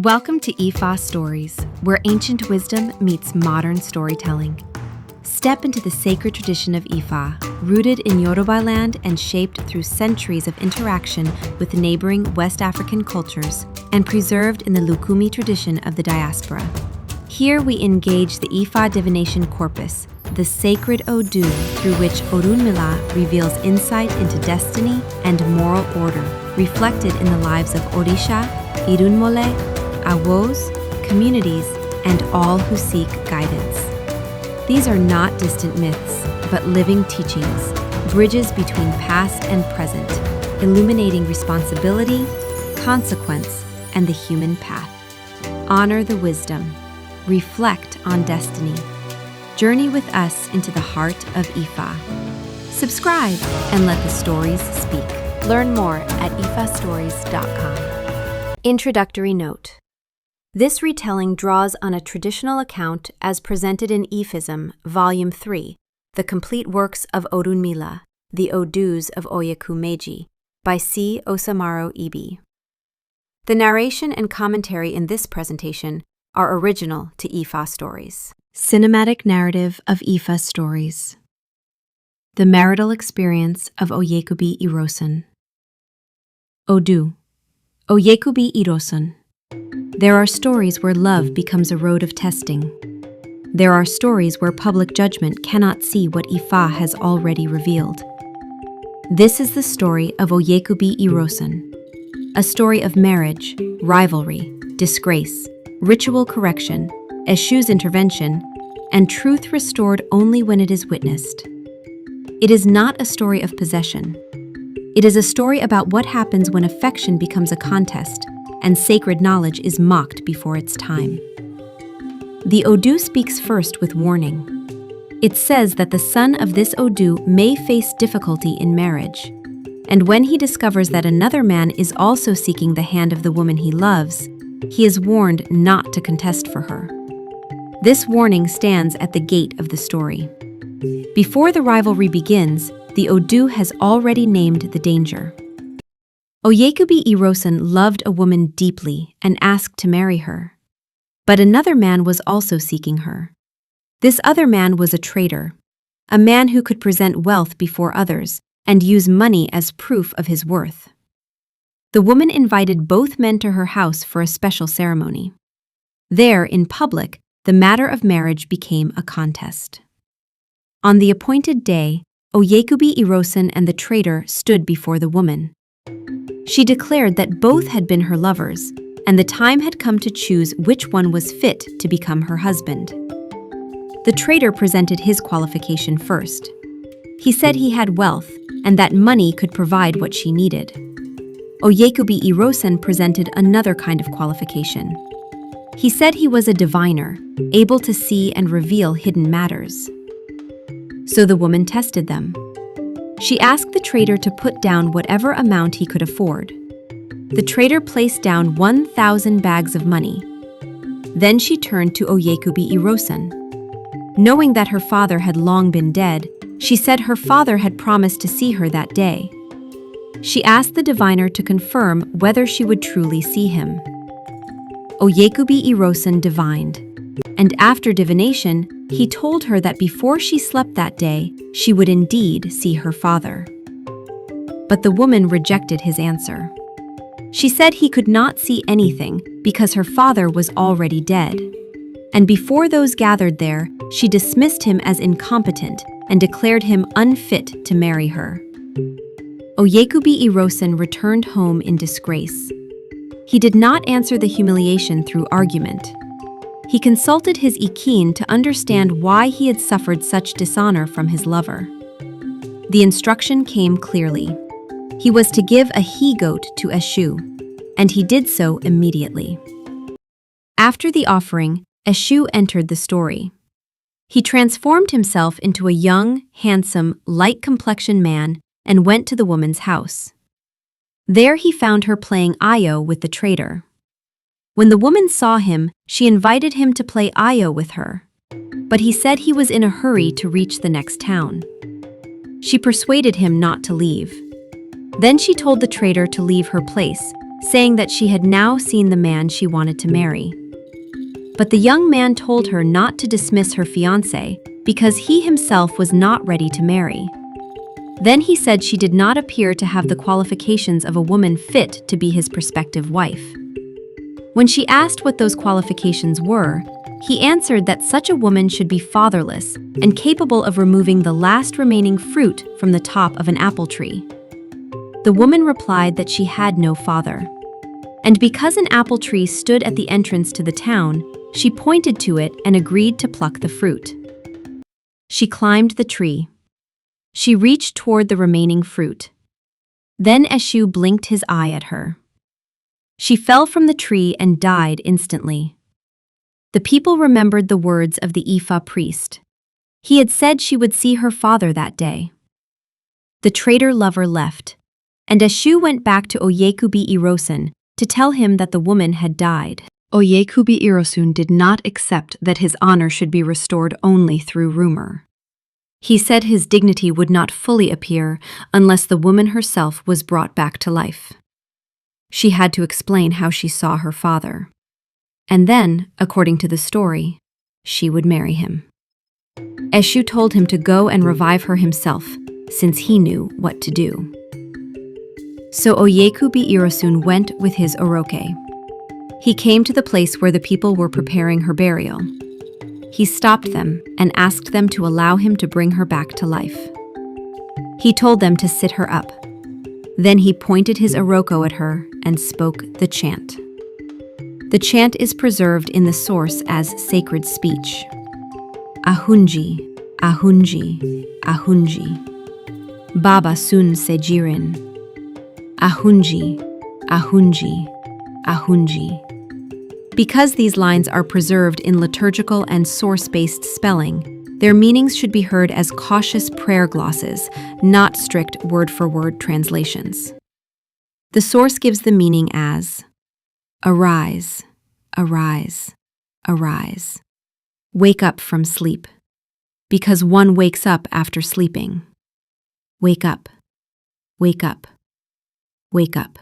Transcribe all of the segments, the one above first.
Welcome to Ifa Stories, where ancient wisdom meets modern storytelling. Step into the sacred tradition of Ifa, rooted in Yoruba land and shaped through centuries of interaction with neighboring West African cultures and preserved in the Lukumi tradition of the diaspora. Here we engage the Ifa divination corpus, the sacred Odu through which Orunmila reveals insight into destiny and moral order, reflected in the lives of Orisha, Irunmole, Awos, communities, and all who seek guidance. These are not distant myths, but living teachings, bridges between past and present, illuminating responsibility, consequence, and the human path. Honor the wisdom. Reflect on destiny. Journey with us into the heart of Ifa. Subscribe and let the stories speak. Learn more at ifastories.com. Introductory note. This retelling draws on a traditional account as presented in Ifism, Volume 3, The Complete Works of Orunmila, The Odus of Oyeku-Meji, by C. Osamaru Ibi. The narration and commentary in this presentation are original to Ifa Stories. Cinematic narrative of Ifa Stories. The marital experience of Oyeku-bi-Irosun. Odù Oyeku-bi-Irosun. There are stories where love becomes a road of testing. There are stories where public judgment cannot see what Ifa has already revealed. This is the story of Oyeku-bi-Irosun, a story of marriage, rivalry, disgrace, ritual correction, Eshu's intervention, and truth restored only when it is witnessed. It is not a story of possession. It is a story about what happens when affection becomes a contest and sacred knowledge is mocked before its time. The Odu speaks first with warning. It says that the son of this Odu may face difficulty in marriage, and when he discovers that another man is also seeking the hand of the woman he loves, he is warned not to contest for her. This warning stands at the gate of the story. Before the rivalry begins, the Odu has already named the danger. Oyeku-bi-Irosun loved a woman deeply and asked to marry her. But another man was also seeking her. This other man was a traitor, a man who could present wealth before others and use money as proof of his worth. The woman invited both men to her house for a special ceremony. There, in public, the matter of marriage became a contest. On the appointed day, Oyeku-bi-Irosun and the traitor stood before the woman. She declared that both had been her lovers, and the time had come to choose which one was fit to become her husband. The traitor presented his qualification first. He said he had wealth, and that money could provide what she needed. Oyeku-bi-Irosun presented another kind of qualification. He said he was a diviner, able to see and reveal hidden matters. So the woman tested them. She asked the traitor to put down whatever amount he could afford. The traitor placed down 1,000 bags of money. Then she turned to Oyeku-bi-Irosun. Knowing that her father had long been dead, she said her father had promised to see her that day. She asked the diviner to confirm whether she would truly see him. Oyeku-bi-Irosun divined, and after divination, he told her that before she slept that day, she would indeed see her father. But the woman rejected his answer. She said he could not see anything because her father was already dead. And before those gathered there, she dismissed him as incompetent and declared him unfit to marry her. Oyeku-bi-Irosun returned home in disgrace. He did not answer the humiliation through argument. He consulted his Ikin to understand why he had suffered such dishonor from his lover. The instruction came clearly. He was to give a he-goat to Eshu, and he did so immediately. After the offering, Eshu entered the story. He transformed himself into a young, handsome, light-complexioned man and went to the woman's house. There he found her playing Ayo with the traitor. When the woman saw him, she invited him to play Ayo with her. But he said he was in a hurry to reach the next town. She persuaded him not to leave. Then she told the traitor to leave her place, saying that she had now seen the man she wanted to marry. But the young man told her not to dismiss her fiancé because he himself was not ready to marry. Then he said she did not appear to have the qualifications of a woman fit to be his prospective wife. When she asked what those qualifications were, he answered that such a woman should be fatherless and capable of removing the last remaining fruit from the top of an apple tree. The woman replied that she had no father. And because an apple tree stood at the entrance to the town, she pointed to it and agreed to pluck the fruit. She climbed the tree. She reached toward the remaining fruit. Then Eshu blinked his eye at her. She fell from the tree and died instantly. The people remembered the words of the Ifa priest. He had said she would see her father that day. The traitor lover left, and Eshu went back to Oyeku-bi-Irosun to tell him that the woman had died. Oyeku-bi-Irosun did not accept that his honor should be restored only through rumor. He said his dignity would not fully appear unless the woman herself was brought back to life. She had to explain how she saw her father. And then, according to the story, she would marry him. Eshu told him to go and revive her himself, since he knew what to do. So Oyeku-bi-Irosun went with his oroke. He came to the place where the people were preparing her burial. He stopped them and asked them to allow him to bring her back to life. He told them to sit her up. Then he pointed his oroko at her and spoke the chant. The chant is preserved in the source as sacred speech. Ahunji, Ahunji, Ahunji. Baaba sun sejirìn. Ahunji, Ahunji, Ahunji. Because these lines are preserved in liturgical and source-based spelling, their meanings should be heard as cautious prayer glosses, not strict word-for-word translations. The source gives the meaning as arise, arise, arise. Wake up from sleep, because one wakes up after sleeping. Wake up, wake up, wake up.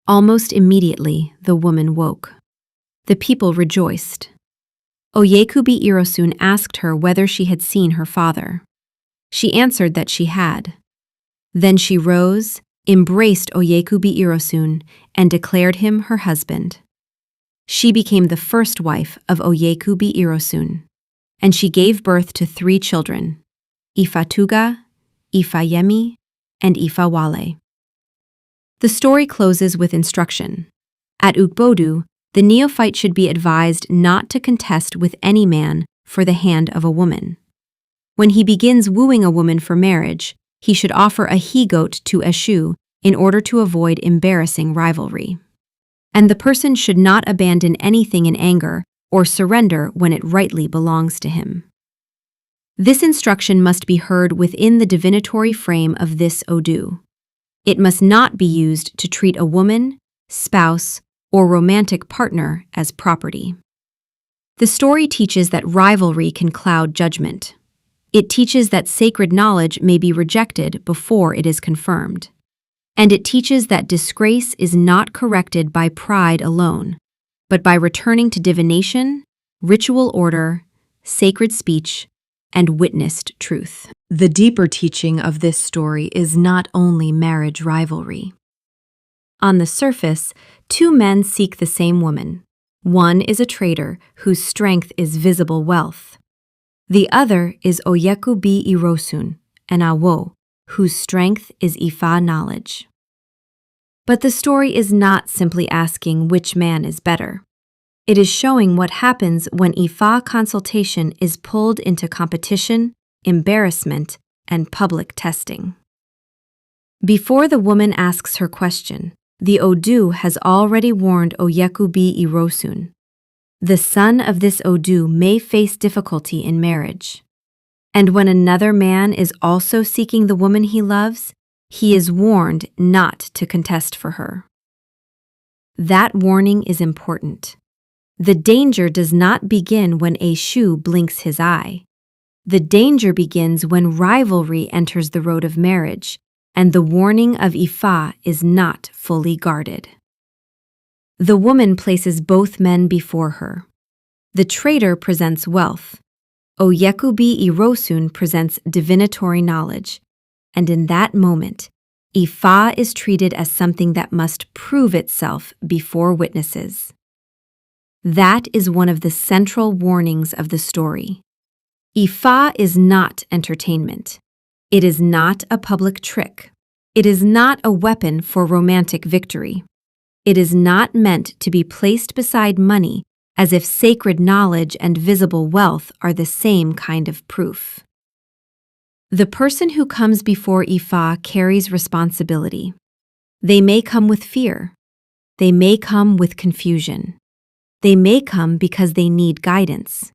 Almost immediately, the woman woke. The people rejoiced. Oyeku-bi-Irosun asked her whether she had seen her father. She answered that she had. Then she rose, embraced Oyeku-bi-Irosun, and declared him her husband. She became the first wife of Oyeku-bi-Irosun, and she gave birth to 3 children, Ifatuga, Ifayemi, and Ifawale. The story closes with instruction. At Ukbodu, the neophyte should be advised not to contest with any man for the hand of a woman. When he begins wooing a woman for marriage, he should offer a he-goat to Eshu in order to avoid embarrassing rivalry. And the person should not abandon anything in anger or surrender when it rightly belongs to him. This instruction must be heard within the divinatory frame of this Odu. It must not be used to treat a woman, spouse, or romantic partner as property. The story teaches that rivalry can cloud judgment. It teaches that sacred knowledge may be rejected before it is confirmed. And it teaches that disgrace is not corrected by pride alone, but by returning to divination, ritual order, sacred speech, and witnessed truth. The deeper teaching of this story is not only marriage rivalry. On the surface, 2 men seek the same woman. One is a trader whose strength is visible wealth. The other is Oyeku-bi-Irosun, an Awo, whose strength is Ifa knowledge. But the story is not simply asking which man is better. It is showing what happens when Ifa consultation is pulled into competition, embarrassment, and public testing. Before the woman asks her question, the Odu has already warned Oyeku-bi-Irosun. The son of this Odu may face difficulty in marriage. And when another man is also seeking the woman he loves, he is warned not to contest for her. That warning is important. The danger does not begin when Eshu blinks his eye. The danger begins when rivalry enters the road of marriage, and the warning of Ifa is not fully guarded. The woman places both men before her. The traitor presents wealth. Oyeku-bi-Irosun presents divinatory knowledge. And in that moment, Ifa is treated as something that must prove itself before witnesses. That is one of the central warnings of the story. Ifa is not entertainment. It is not a public trick. It is not a weapon for romantic victory. It is not meant to be placed beside money as if sacred knowledge and visible wealth are the same kind of proof. The person who comes before Ifa carries responsibility. They may come with fear. They may come with confusion. They may come because they need guidance.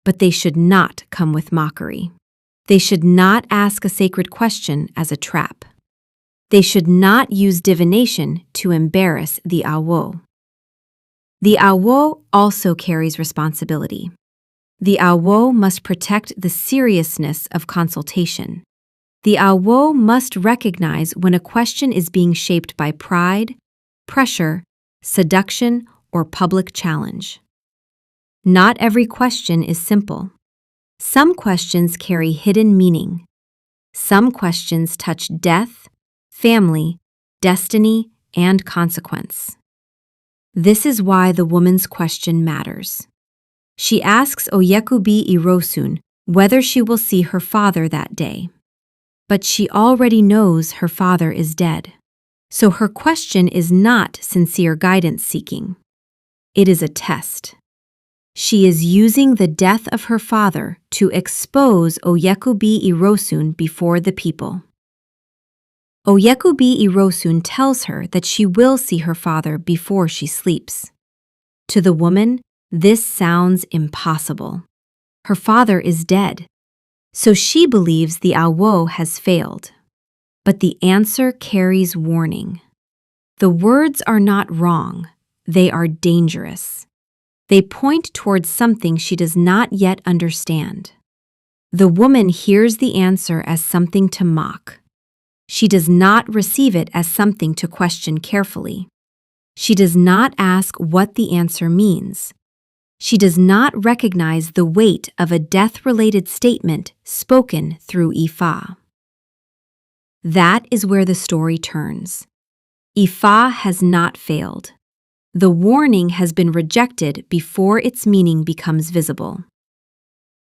But they should not come with mockery. They should not ask a sacred question as a trap. They should not use divination to embarrass the awo. The awo also carries responsibility. The awo must protect the seriousness of consultation. The awo must recognize when a question is being shaped by pride, pressure, seduction, or public challenge. Not every question is simple. Some questions carry hidden meaning. Some questions touch death, family, destiny, and consequence. This is why the woman's question matters. She asks Oyeku-bi-Irosun whether she will see her father that day. But she already knows her father is dead. So her question is not sincere guidance seeking. It is a test. She is using the death of her father to expose Oyeku-bi-Irosun before the people. Oyeku-bi-Irosun tells her that she will see her father before she sleeps. To the woman, this sounds impossible. Her father is dead, so she believes the awo has failed. But the answer carries warning. The words are not wrong, they are dangerous. They point towards something she does not yet understand. The woman hears the answer as something to mock. She does not receive it as something to question carefully. She does not ask what the answer means. She does not recognize the weight of a death-related statement spoken through Ifa. That is where the story turns. Ifa has not failed. The warning has been rejected before its meaning becomes visible.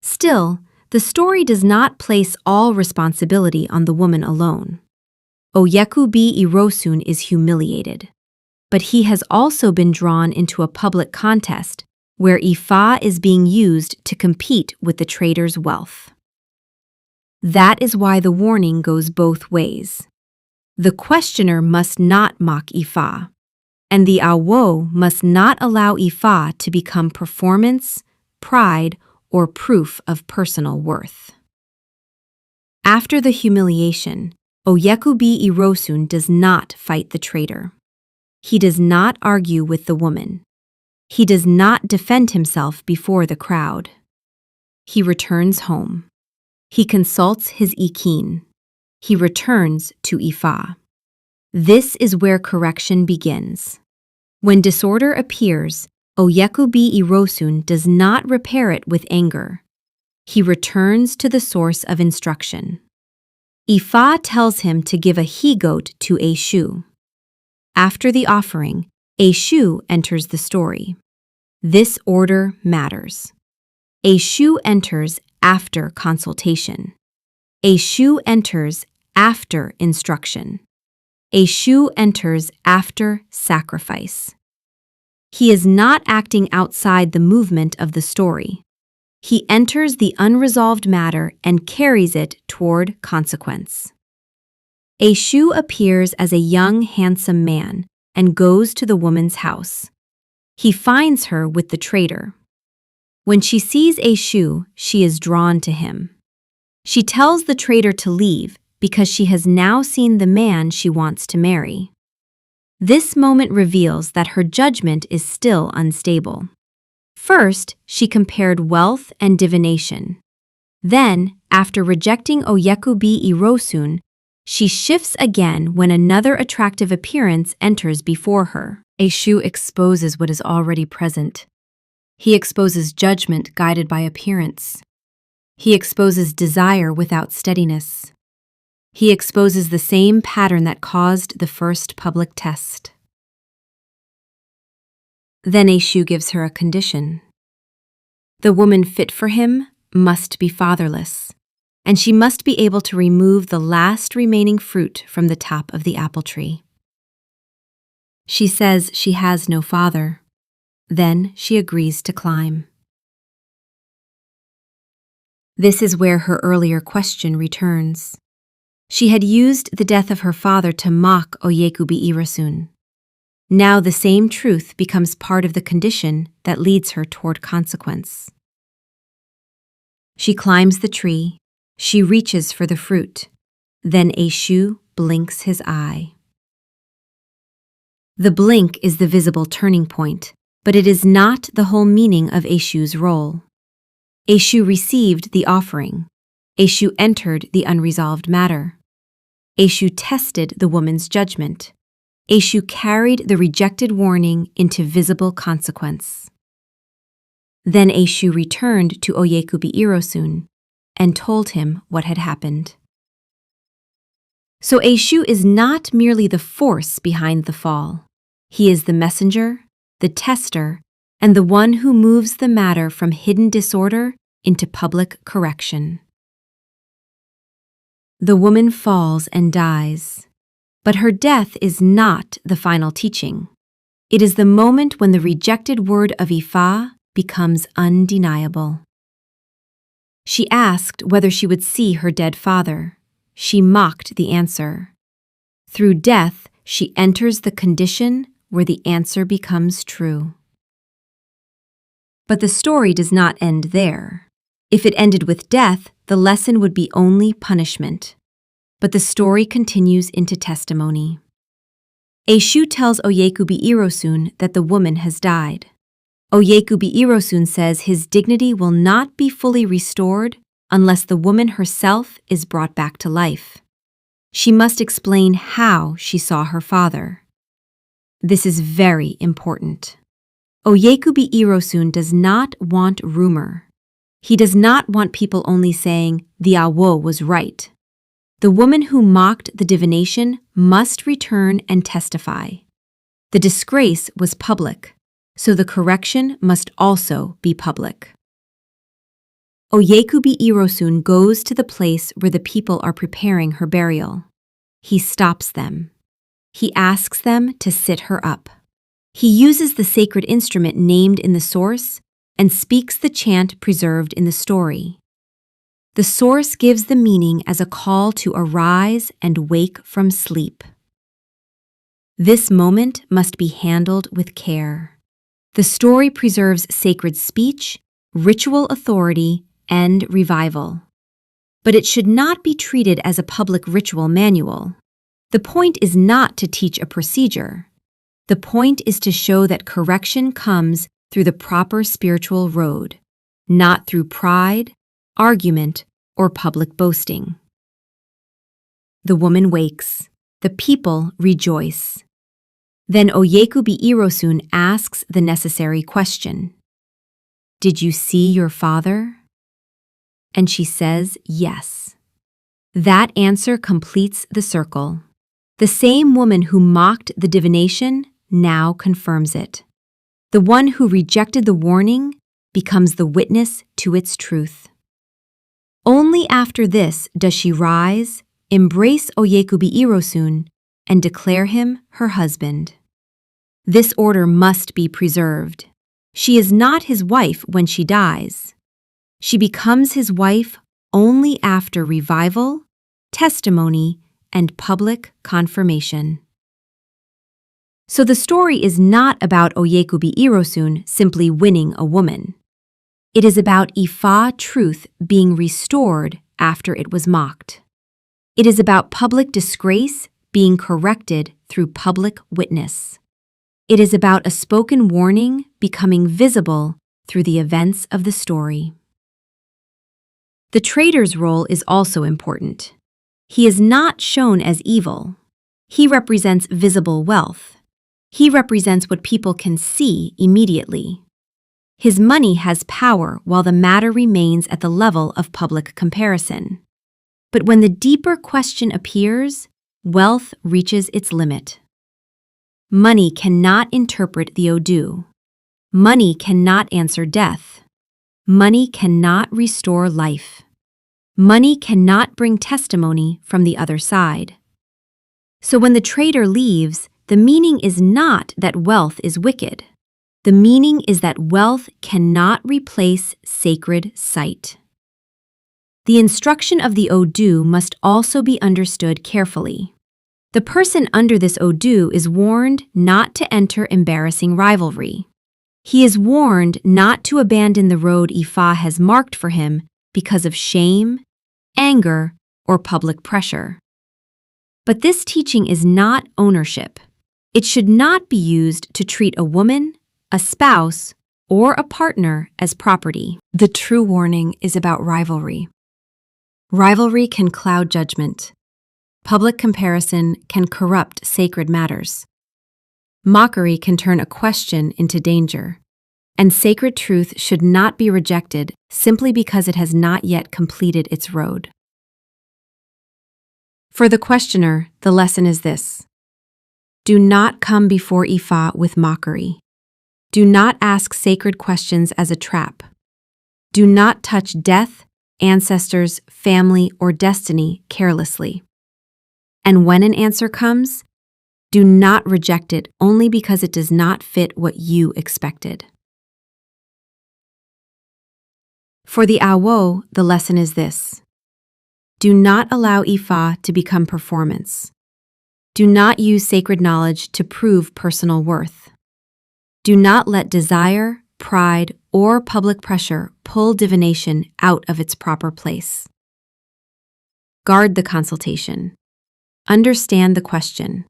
Still, the story does not place all responsibility on the woman alone. Oyeku-bi-Irosun is humiliated, but he has also been drawn into a public contest where Ifa is being used to compete with the trader's wealth. That is why the warning goes both ways. The questioner must not mock Ifa, and the awo must not allow Ifa to become performance, pride, or proof of personal worth. After the humiliation, Oyeku-bi-Irosun does not fight the traitor. He does not argue with the woman. He does not defend himself before the crowd. He returns home. He consults his ikin. He returns to Ifa. This is where correction begins. When disorder appears, Oyeku-bi-Irosun does not repair it with anger. He returns to the source of instruction. Ifa tells him to give a he-goat to Eshu. After the offering, Eshu enters the story. This order matters. Eshu enters after consultation. Eshu enters after instruction. Eshu enters after sacrifice. He is not acting outside the movement of the story. He enters the unresolved matter and carries it toward consequence. Eshu appears as a young, handsome man and goes to the woman's house. He finds her with the traitor. When she sees Eshu, she is drawn to him. She tells the traitor to leave because she has now seen the man she wants to marry. This moment reveals that her judgment is still unstable. First, she compared wealth and divination. Then, after rejecting Oyeku-bi-Irosun, she shifts again when another attractive appearance enters before her. Eshu exposes what is already present. He exposes judgment guided by appearance. He exposes desire without steadiness. He exposes the same pattern that caused the first public test. Then Eshu gives her a condition. The woman fit for him must be fatherless, and she must be able to remove the last remaining fruit from the top of the apple tree. She says she has no father. Then she agrees to climb. This is where her earlier question returns. She had used the death of her father to mock Oyeku-bi-Irosun. Now the same truth becomes part of the condition that leads her toward consequence. She climbs the tree. She reaches for the fruit. Then Eshu blinks his eye. The blink is the visible turning point, but it is not the whole meaning of Eshu's role. Eshu received the offering. Eshu entered the unresolved matter. Eshu tested the woman's judgment. Eshu carried the rejected warning into visible consequence. Then Eshu returned to Oyeku-bi-Irosun and told him what had happened. So Eshu is not merely the force behind the fall. He is the messenger, the tester, and the one who moves the matter from hidden disorder into public correction. The woman falls and dies, but her death is not the final teaching. It is the moment when the rejected word of Ifa becomes undeniable. She asked whether she would see her dead father. She mocked the answer. Through death, she enters the condition where the answer becomes true. But the story does not end there. If it ended with death, the lesson would be only punishment. But the story continues into testimony. Eshu tells Oyeku-bi-Irosun that the woman has died. Oyeku-bi-Irosun says his dignity will not be fully restored unless the woman herself is brought back to life. She must explain how she saw her father. This is very important. Oyeku-bi-Irosun does not want rumor. He does not want people only saying, the awo was right. The woman who mocked the divination must return and testify. The disgrace was public, so the correction must also be public. Oyeku-bi-Irosun goes to the place where the people are preparing her burial. He stops them. He asks them to sit her up. He uses the sacred instrument named in the source and speaks the chant preserved in the story. The source gives the meaning as a call to arise and wake from sleep. This moment must be handled with care. The story preserves sacred speech, ritual authority, and revival. But it should not be treated as a public ritual manual. The point is not to teach a procedure. The point is to show that correction comes through the proper spiritual road, not through pride, argument, or public boasting. The woman wakes. The people rejoice. Then Oyeku-bi-Irosun asks the necessary question. Did you see your father? And she says yes. That answer completes the circle. The same woman who mocked the divination now confirms it. The one who rejected the warning becomes the witness to its truth. Only after this does she rise, embrace Oyeku-bi-Irosun, and declare him her husband. This order must be preserved. She is not his wife when she dies. She becomes his wife only after revival, testimony, and public confirmation. So the story is not about Oyeku-bi-Irosun simply winning a woman. It is about Ifa truth being restored after it was mocked. It is about public disgrace being corrected through public witness. It is about a spoken warning becoming visible through the events of the story. The trader's role is also important. He is not shown as evil. He represents visible wealth. He represents what people can see immediately. His money has power while the matter remains at the level of public comparison. But when the deeper question appears, wealth reaches its limit. Money cannot interpret the Odu. Money cannot answer death. Money cannot restore life. Money cannot bring testimony from the other side. So when the trader leaves, the meaning is not that wealth is wicked. The meaning is that wealth cannot replace sacred sight. The instruction of the Odu must also be understood carefully. The person under this Odu is warned not to enter embarrassing rivalry. He is warned not to abandon the road Ifa has marked for him because of shame, anger, or public pressure. But this teaching is not ownership. It should not be used to treat a woman, a spouse, or a partner as property. The true warning is about rivalry. Rivalry can cloud judgment. Public comparison can corrupt sacred matters. Mockery can turn a question into danger. And sacred truth should not be rejected simply because it has not yet completed its road. For the questioner, the lesson is this: do not come before Ifa with mockery. Do not ask sacred questions as a trap. Do not touch death, ancestors, family, or destiny carelessly. And when an answer comes, do not reject it only because it does not fit what you expected. For the Awo, the lesson is this: do not allow Ifa to become performance. Do not use sacred knowledge to prove personal worth. Do not let desire, pride, or public pressure pull divination out of its proper place. Guard the consultation. Understand the question.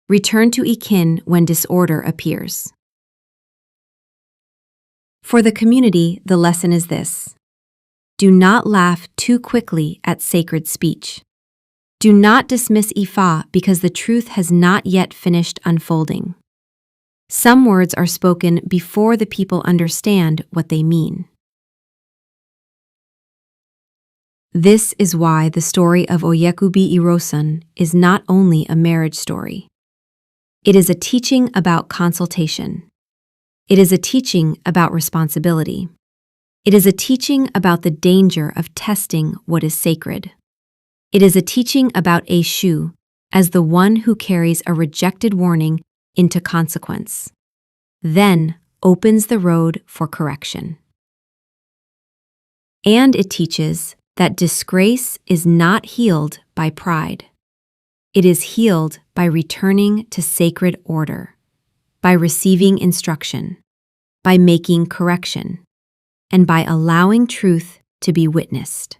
Return to Ikin when disorder appears. For the community, the lesson is this: do not laugh too quickly at sacred speech. Do not dismiss Ifa because the truth has not yet finished unfolding. Some words are spoken before the people understand what they mean. This is why the story of Oyeku-bi-Irosun is not only a marriage story. It is a teaching about consultation. It is a teaching about responsibility. It is a teaching about the danger of testing what is sacred. It is a teaching about Eshu as the one who carries a rejected warning into consequence, then opens the road for correction. And it teaches that disgrace is not healed by pride. It is healed by returning to sacred order, by receiving instruction, by making correction, and by allowing truth to be witnessed.